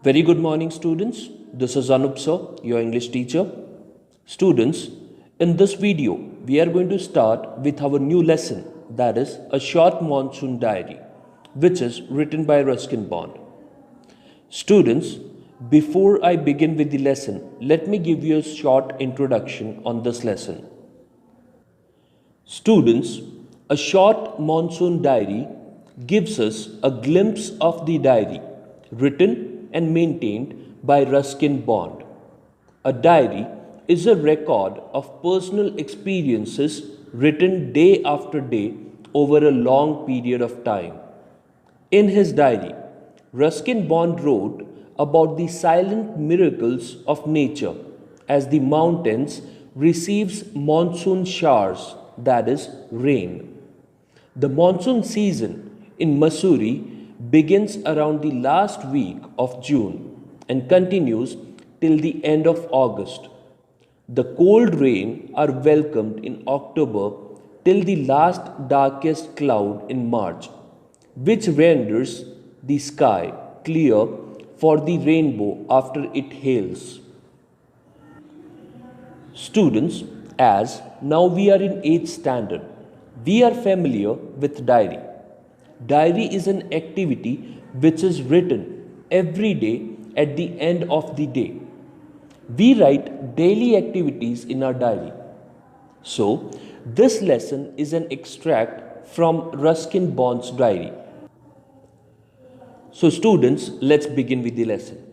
Very good morning, students. This is Anup sir, your English teacher. Students, in this video, we are going to start with our new lesson, that is a short monsoon diary, which is written by Ruskin Bond. Students, before I begin with the lesson, let me give you a short introduction on this lesson. Students, a short monsoon diary gives us a glimpse of the diary written and maintained by Ruskin Bond. A diary is a record of personal experiences written day after day over a long period of time. In his diary, Ruskin Bond wrote about the silent miracles of nature as the mountains receives monsoon showers, that is rain. The monsoon season in Missouri begins around the last week of June and continues till the end of August. The cold rain are welcomed in October till the last darkest cloud in March, which renders the sky clear for the rainbow after it hails. Students, as now we are in 8th standard, we are familiar with diary. Diary is an activity which is written every day at the end of the day. We write daily activities in our diary. So, this lesson is an extract from Ruskin Bond's diary. So, students, let's begin with the lesson.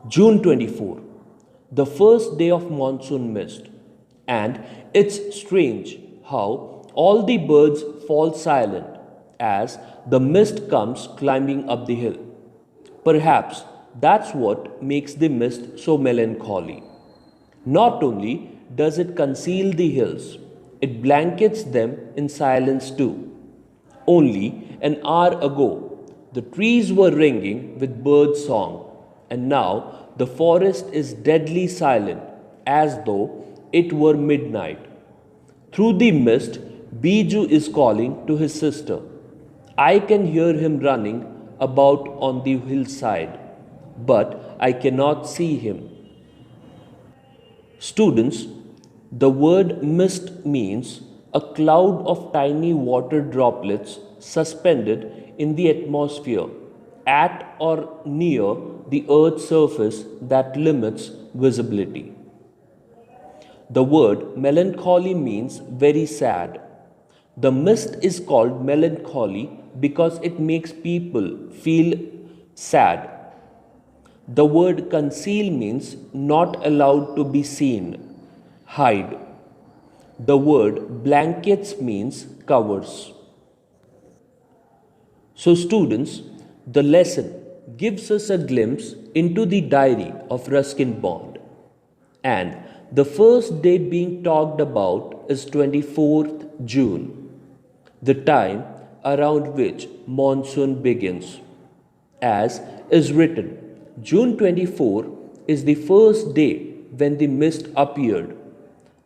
June 24, the first day of monsoon mist. And it's strange how all the birds fall silent as the mist comes climbing up the hill. Perhaps that's what makes the mist so melancholy. Not only does it conceal the hills, it blankets them in silence too. Only an hour ago, the trees were ringing with bird song, and now the forest is deadly silent as though it were midnight. Through the mist, Biju is calling to his sister. I can hear him running about on the hillside, but I cannot see him. Students, the word mist means a cloud of tiny water droplets suspended in the atmosphere at or near the earth's surface that limits visibility. The word melancholy means very sad. The mist is called melancholy because it makes people feel sad. The word conceal means not allowed to be seen, hide. The word blankets means covers. So, students, the lesson gives us a glimpse into the diary of Ruskin Bond. And the first day being talked about is 24th June, the time around which monsoon begins. As is written, June 24 is the first day when the mist appeared.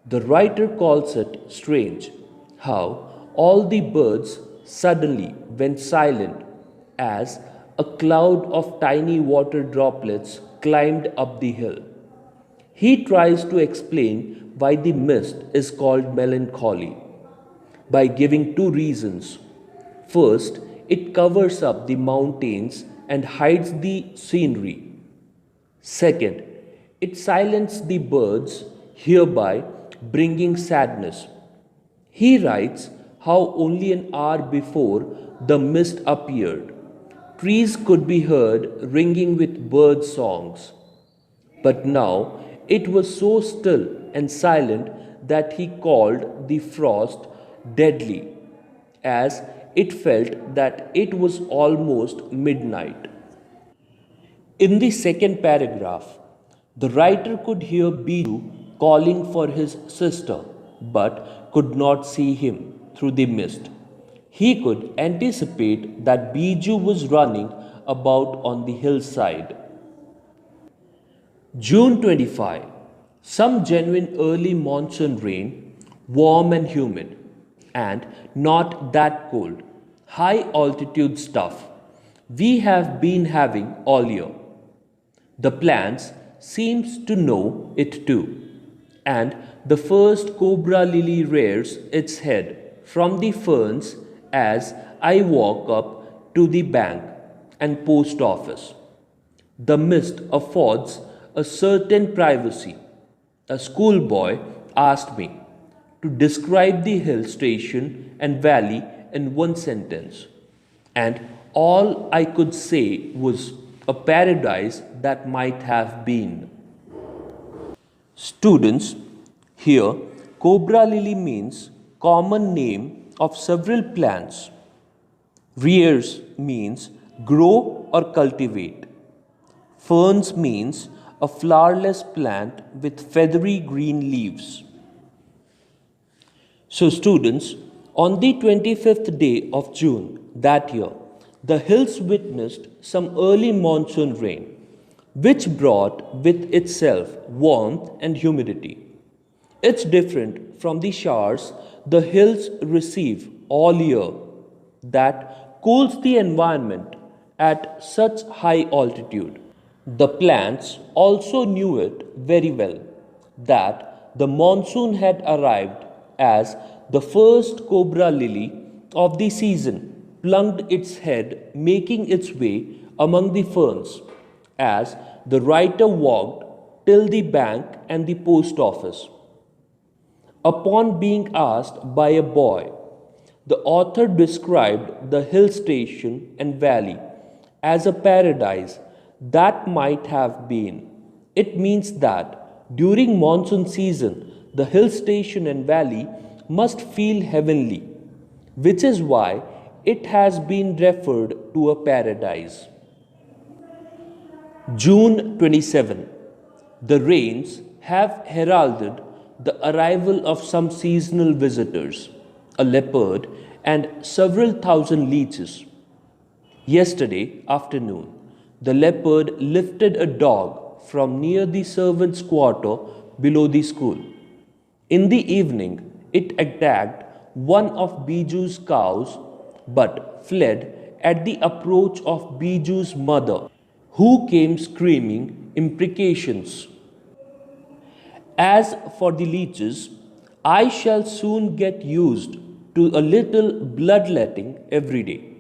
The writer calls it strange how all the birds suddenly went silent as a cloud of tiny water droplets climbed up the hill. He tries to explain why the mist is called melancholy by giving two reasons. First, it covers up the mountains and hides the scenery. Second, it silences the birds, hereby bringing sadness. He writes how only an hour before the mist appeared, trees could be heard ringing with bird songs. But now it was so still and silent that he called the frost deadly, as it felt that it was almost midnight. In the second paragraph, the writer could hear Biju calling for his sister, but could not see him through the mist. He could anticipate that Biju was running about on the hillside. June 25. Some genuine early monsoon rain, warm and humid, and not that cold. High altitude stuff we have been having all year. The plants seems to know it too, and the first cobra lily rears its head from the ferns as I walk up to the bank and post office. The mist affords a certain privacy. A schoolboy asked me to describe the hill station and valley in one sentence, and all I could say was a paradise that might have been. Students, here cobra lily means common name of several plants. Rears means grow or cultivate. Ferns means a flowerless plant with feathery green leaves. So, students, on the 25th day of June that year, the hills witnessed some early monsoon rain, which brought with itself warmth and humidity. It's different from the showers the hills receive all year that cools the environment at such high altitude. The plants also knew it very well that the monsoon had arrived as the first cobra lily of the season plunged its head, making its way among the ferns as the writer walked till the bank and the post office. Upon being asked by a boy, the author described the hill station and valley as a paradise that might have been. It means that during monsoon season, the hill station and valley must feel heavenly, which is why it has been referred to a paradise. June 27. The rains have heralded the arrival of some seasonal visitors, a leopard and several thousand leeches. Yesterday afternoon, the leopard lifted a dog from near the servants' quarter below the school. In the evening, it attacked one of Biju's cows but fled at the approach of Biju's mother, who came screaming imprecations. As for the leeches, I shall soon get used to a little bloodletting every day.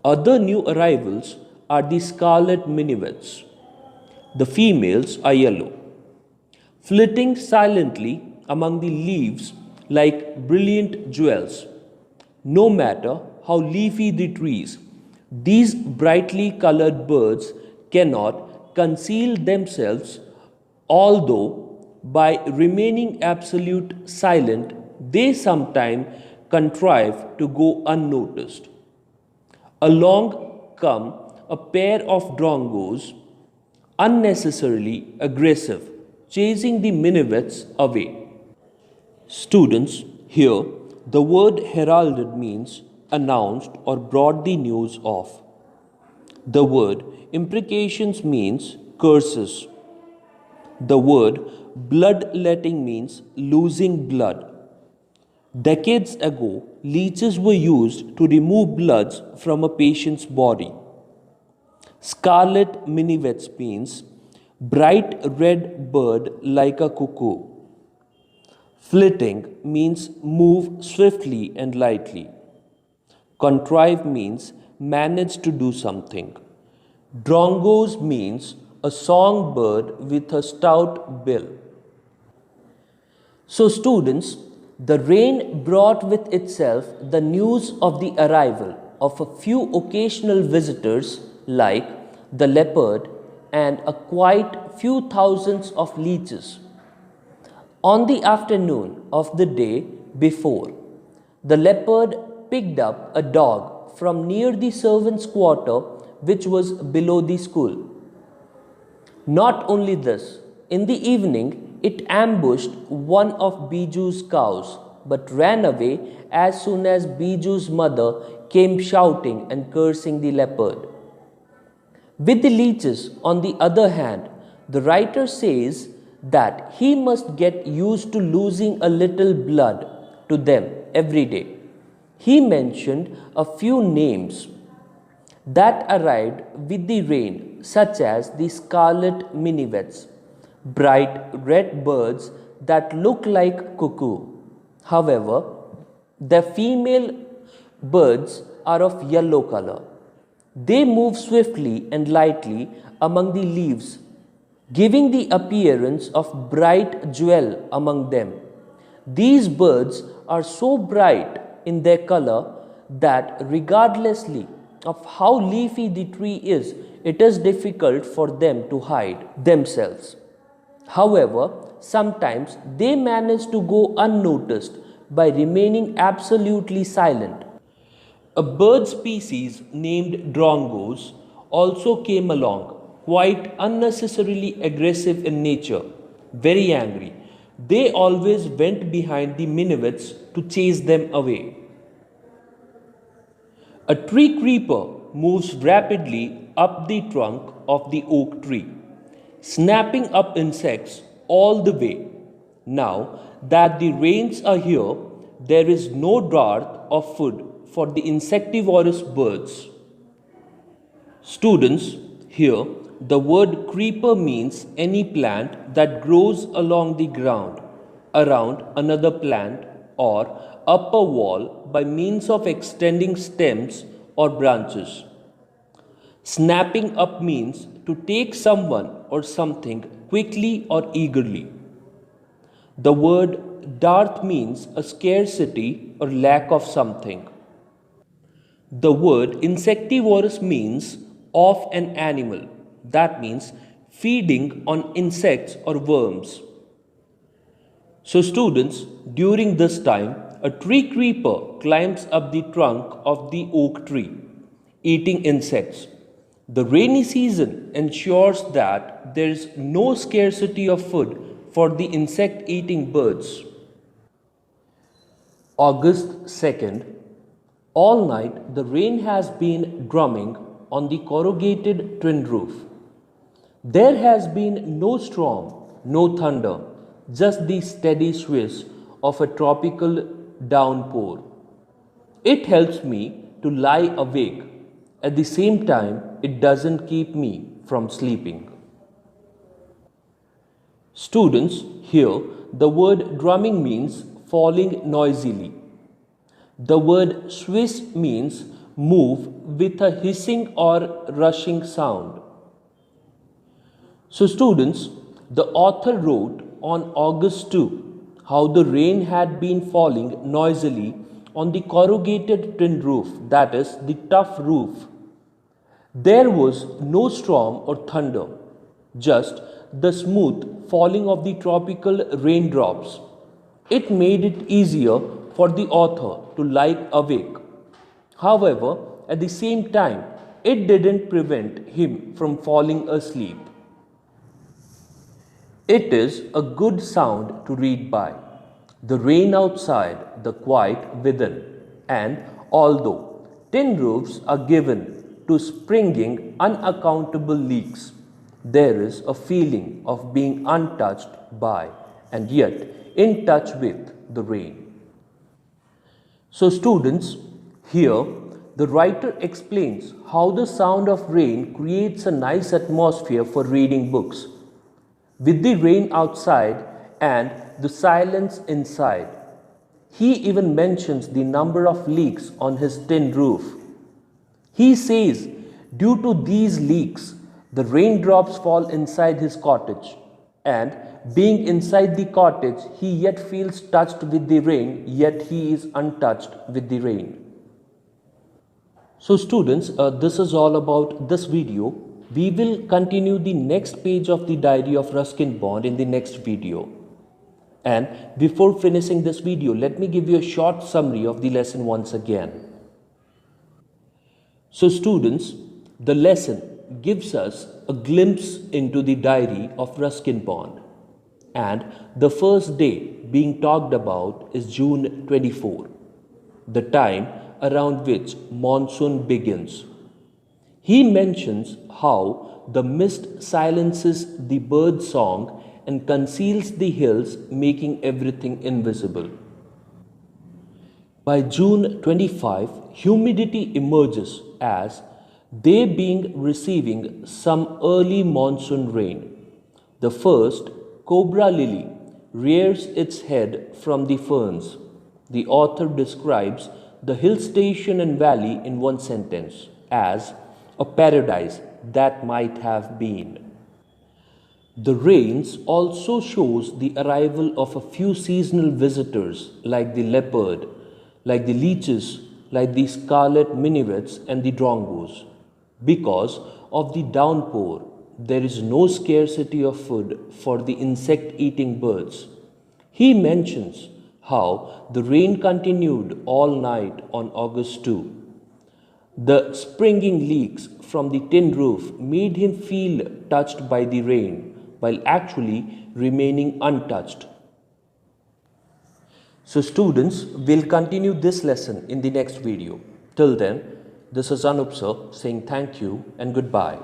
Other new arrivals are the scarlet minivets. The females are yellow, flitting silently among the leaves like brilliant jewels. No matter how leafy the trees, these brightly colored birds cannot conceal themselves, although by remaining absolute silent, they sometimes contrive to go unnoticed. Along come a pair of drongos, unnecessarily aggressive, chasing the minivets away. Students, here the word heralded means announced or brought the news of. The word imprecations means curses. The word bloodletting means losing blood. Decades ago, leeches were used to remove bloods from a patient's body. Scarlet minivets means bright red bird like a cuckoo. Flitting means move swiftly and lightly. Contrive means manage to do something. Drongos means a songbird with a stout bill. So, students, the rain brought with itself the news of the arrival of a few occasional visitors like the leopard and a quite few thousands of leeches. On the afternoon of the day before, the leopard picked up a dog from near the servants' quarter, which was below the school. Not only this, in the evening it ambushed one of Biju's cows but ran away as soon as Biju's mother came shouting and cursing the leopard. With the leeches, on the other hand, the writer says that he must get used to losing a little blood to them every day. He mentioned a few names that arrived with the rain, such as the scarlet minivets, bright red birds that look like cuckoo. However, the female birds are of yellow color. They move swiftly and lightly among the leaves, giving the appearance of bright jewel among them. These birds are so bright in their color that regardlessly of how leafy the tree is, it is difficult for them to hide themselves. However, sometimes they manage to go unnoticed by remaining absolutely silent. A bird species named drongos also came along, quite unnecessarily aggressive in nature, very angry. They always went behind the minivets to chase them away. A tree creeper moves rapidly up the trunk of the oak tree, snapping up insects all the way. Now that the rains are here, there is no dearth of food for the insectivorous birds. Students, here the word creeper means any plant that grows along the ground, around another plant, or up a wall by means of extending stems or branches. Snapping up means to take someone or something quickly or eagerly. The word dearth means a scarcity or lack of something. The word insectivorous means of an animal. That means feeding on insects or worms. So, students, during this time, a tree creeper climbs up the trunk of the oak tree, eating insects. The rainy season ensures that there is no scarcity of food for the insect eating birds. August 2nd. All night the rain has been drumming on the corrugated tin roof. There has been no storm, no thunder, just the steady swish of a tropical downpour. It helps me to lie awake. At the same time, it doesn't keep me from sleeping. Students, here the word drumming means falling noisily. The word swish means move with a hissing or rushing sound. So, students, the author wrote on August 2 how the rain had been falling noisily on the corrugated tin roof, that is, the tough roof. There was no storm or thunder, just the smooth falling of the tropical raindrops. It made it easier for the author to lie awake. However, at the same time, it didn't prevent him from falling asleep. It is a good sound to read by. The rain outside, the quiet within, and although tin roofs are given to springing unaccountable leaks, there is a feeling of being untouched by and yet in touch with the rain. So, students, here the writer explains how the sound of rain creates a nice atmosphere for reading books. With the rain outside and the silence inside, he even mentions the number of leaks on his tin roof. He says, due to these leaks, the raindrops fall inside his cottage, and being inside the cottage, he yet feels touched with the rain, yet he is untouched with the rain. So, students, this is all about this video. We will continue the next page of the diary of Ruskin Bond in the next video. And before finishing this video, let me give you a short summary of the lesson once again. So, students, the lesson gives us a glimpse into the diary of Ruskin Bond. And the first day being talked about is June 24, the time around which monsoon begins. He mentions how the mist silences the bird song and conceals the hills, making everything invisible. By June 25, humidity emerges as they being receiving some early monsoon rain. The first, Cobra lily, rears its head from the ferns. The author describes the hill station and valley in one sentence as a paradise that might have been. The rains also shows the arrival of a few seasonal visitors like the leopard, like the leeches, like the scarlet minivets and the drongos. Because of the downpour, there is no scarcity of food for the insect eating birds. He mentions how the rain continued all night on August 2. The springing leaks from the tin roof made him feel touched by the rain while actually remaining untouched. So students, will continue this lesson in the next video. Till then, this is Anup sir saying thank you and goodbye.